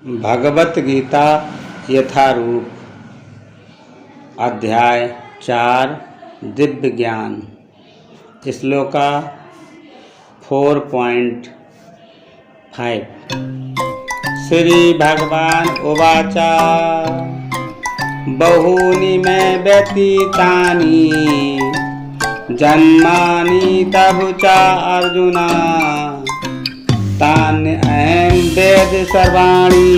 भगवत गीता यथारूप अध्याय 4 दिव्य ज्ञान श्लोका 4.5 श्री भगवान उवाच बहूनि मे व्यतीतानि जन्मानि तव च अर्जुन तानि अहं वेद सर्वाणि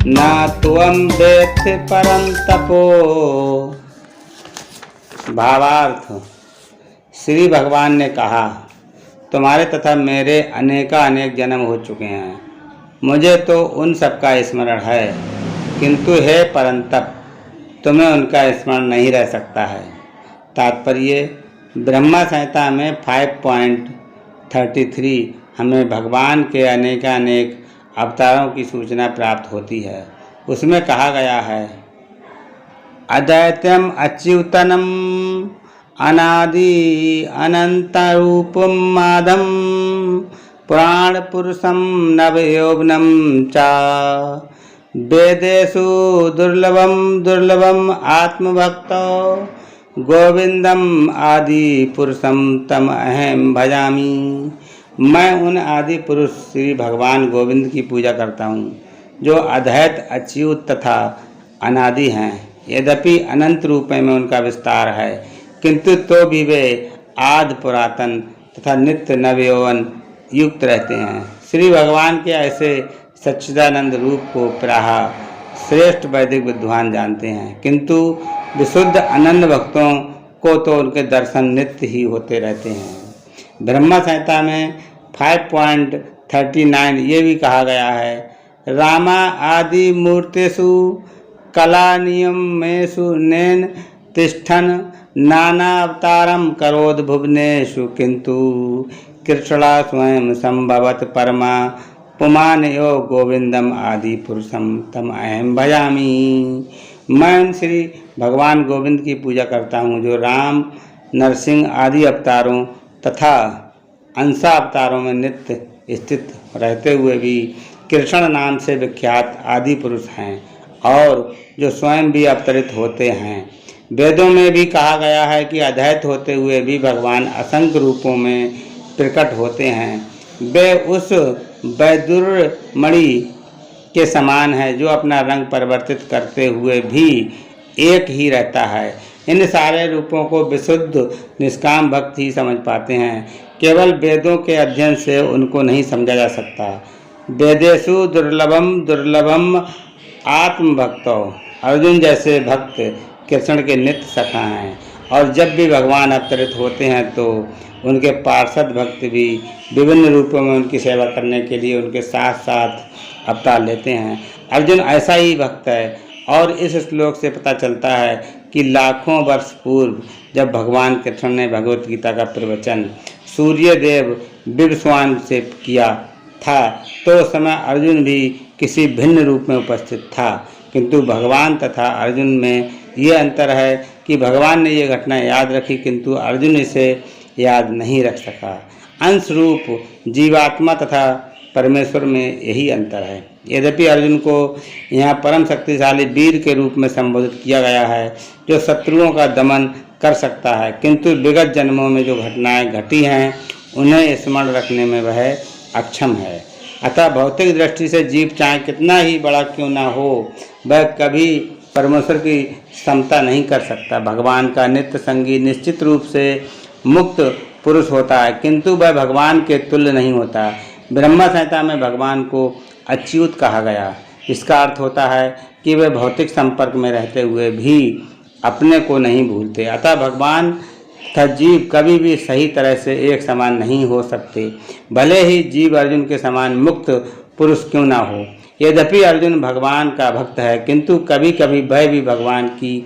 न त्वं वेत्थि परं तपो। भावार्थ, श्री भगवान ने कहा, तुम्हारे तथा मेरे अनेक जन्म हो चुके हैं। मुझे तो उन सब का स्मरण है, किंतु हे परंतप तुम्हें उनका स्मरण नहीं रह सकता है। तात्पर्य, ब्रह्मा संहिता में 5.33 हमें भगवान के अनेक अवतारों की सूचना प्राप्त होती है। उसमें कहा गया है, अद्वैतम अच्युतनम अनादि अनंत रूपम मादम पुराण पुरुषम नवयौवनम च वेदेषु दुर्लभम आत्मभक्तो गोविंदम आदि पुरुषम तम अहम भजामि। मैं उन आदि पुरुष श्री भगवान गोविंद की पूजा करता हूँ, जो अद्वैत अच्युत तथा अनादि हैं। यद्यपि अनंत रूप में उनका विस्तार है, किंतु तो भी वे आदि पुरातन तथा नित्य नवयौवन युक्त रहते हैं। श्री भगवान के ऐसे सच्चिदानंद रूप को प्राह श्रेष्ठ वैदिक विद्वान जानते हैं, किंतु विशुद्ध आनंद भक्तों को तो उनके दर्शन नित्य ही होते रहते हैं। ब्रह्मा संहिता में 5.39 ये भी कहा गया है, रामा आदि मूर्तेषु कलानियमेषु नैन तिष्ठन् नाना अवतारम करोद भुवनेषु किंतु कृष्णा स्वयं संभवत परमा पुमान यो गोविंदम आदि पुरुषम तम अहम भजामि। मैं श्री भगवान गोविंद की पूजा करता हूँ, जो राम नरसिंह आदि अवतारों तथा अंशा अवतारों में नित्य स्थित रहते हुए भी कृष्ण नाम से विख्यात आदि पुरुष हैं, और जो स्वयं भी अवतरित होते हैं। वेदों में भी कहा गया है कि अद्वैत होते हुए भी भगवान असंख्य रूपों में प्रकट होते हैं। वे उस वैदुर्मणि के समान है, जो अपना रंग परिवर्तित करते हुए भी एक ही रहता है। इन सारे रूपों को विशुद्ध निष्काम भक्त ही समझ पाते हैं, केवल वेदों के अध्ययन से उनको नहीं समझा जा सकता। वेदेषु दुर्लभम आत्मभक्तो, अर्जुन जैसे भक्त कृष्ण के नित्य सखा हैं, और जब भी भगवान अवतरित होते हैं तो उनके पार्षद भक्त भी विभिन्न रूपों में उनकी सेवा करने के लिए उनके साथ साथ अवतार लेते हैं। अर्जुन ऐसा ही भक्त है, और इस श्लोक से पता चलता है कि लाखों वर्ष पूर्व जब भगवान कृष्ण ने भगवत गीता का प्रवचन सूर्यदेव विवस्वान से किया था, तो उस समय अर्जुन भी किसी भिन्न रूप में उपस्थित था, किंतु भगवान तथा अर्जुन में ये अंतर है कि भगवान ने ये घटना याद रखी, किंतु अर्जुन इसे याद नहीं रख सका। अंश रूप जीवात्मा तथा परमेश्वर में यही अंतर है। यद्यपि अर्जुन को यहाँ परम शक्तिशाली वीर के रूप में संबोधित किया गया है, जो शत्रुओं का दमन कर सकता है, किंतु विगत जन्मों में जो घटनाएं घटी हैं उन्हें स्मरण रखने में वह अक्षम है। अतः भौतिक दृष्टि से जीव चाहे कितना ही बड़ा क्यों ना हो, वह कभी परमेश्वर की समता नहीं कर सकता। भगवान का नित्य संगी निश्चित रूप से मुक्त पुरुष होता है, किंतु वह भगवान के तुल्य नहीं होता। ब्रह्मा संहिता में भगवान को अच्युत कहा गया। इसका अर्थ होता है कि वे भौतिक संपर्क में रहते हुए भी अपने को नहीं भूलते। अतः भगवान तथा जीव कभी भी सही तरह से एक समान नहीं हो सकते, भले ही जीव अर्जुन के समान मुक्त पुरुष क्यों ना हो। यद्यपि अर्जुन भगवान का भक्त है, किंतु कभी कभी वह भी भगवान की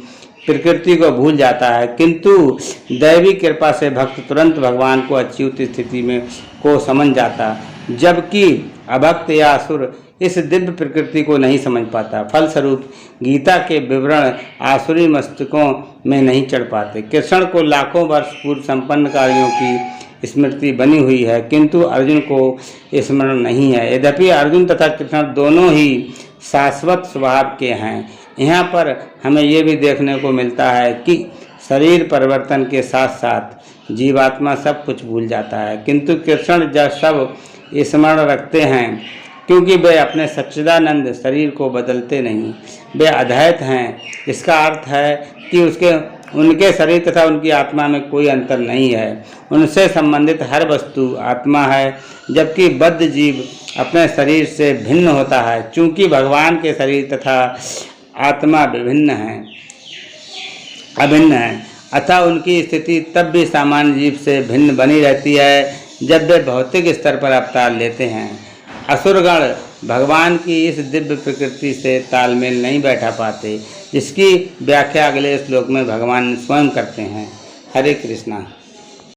प्रकृति को भूल जाता है, किंतु दैवी कृपा से भक्त तुरंत भगवान को अच्युत स्थिति में को समझ जाता, जबकि अभक्त या असुर इस दिव्य प्रकृति को नहीं समझ पाता। फलस्वरूप गीता के विवरण आसुरी मस्तिष्कों में नहीं चढ़ पाते। कृष्ण को लाखों वर्ष पूर्व संपन्न कार्यों की स्मृति बनी हुई है, किंतु अर्जुन को स्मरण नहीं है। यद्यपि अर्जुन तथा कृष्ण दोनों ही शाश्वत स्वभाव के हैं। यहाँ पर हमें ये भी देखने को मिलता है कि शरीर परिवर्तन के साथ साथ जीवात्मा सब कुछ भूल जाता है, किंतु कृष्ण जब सब स्मरण रखते हैं, क्योंकि वे अपने सच्चिदानंद शरीर को बदलते नहीं, वे अद्वैत हैं। इसका अर्थ है कि उनके शरीर तथा उनकी आत्मा में कोई अंतर नहीं है। उनसे संबंधित हर वस्तु आत्मा है, जबकि बद्ध जीव अपने शरीर से भिन्न होता है। चूँकि भगवान के शरीर तथा आत्मा अभिन्न है, अतः उनकी स्थिति तब भी सामान्य जीव से भिन्न बनी रहती है जब वे भौतिक स्तर पर अवतार लेते हैं। असुरगण भगवान की इस दिव्य प्रकृति से तालमेल नहीं बैठा पाते, जिसकी व्याख्या अगले श्लोक में भगवान स्वयं करते हैं। हरे कृष्णा।